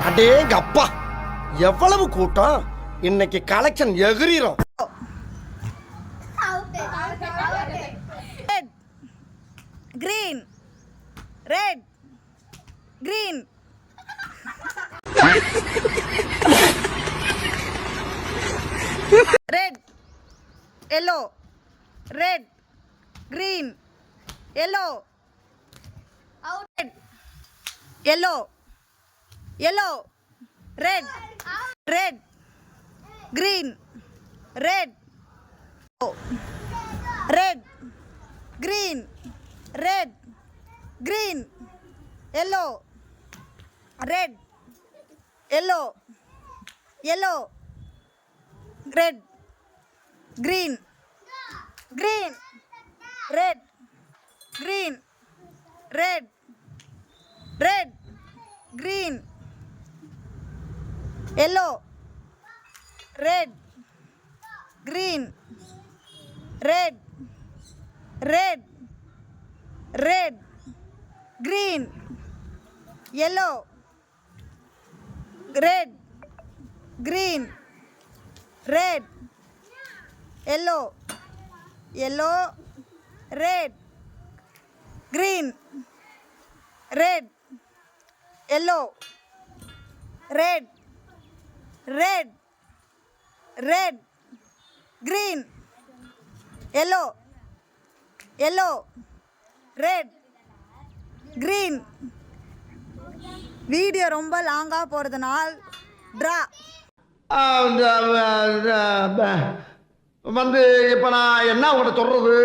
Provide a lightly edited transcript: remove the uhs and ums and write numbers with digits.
அடேங்க அப்பா, எவ்வளவு கூட்டம்! இன்னைக்கு collection எகிரிரும். Red, green, red, green. Red, yellow, red, green, yellow. Red, yellow, yellow, red, red, green, red, red, green, red, green, yellow, red, yellow, yellow, red, green, green, red, green, red, red, green, yellow, red, green, red, red, red, green, yellow, red, green, red, yellow, yellow, red, green, red, yellow, red, red, red, green, yellow, yellow, red, green. Video ரொம்ப லாங்கா போறதுனால draw. வந்து இப்ப நான் என்ன உங்கள்கிட்ட சொல்றது?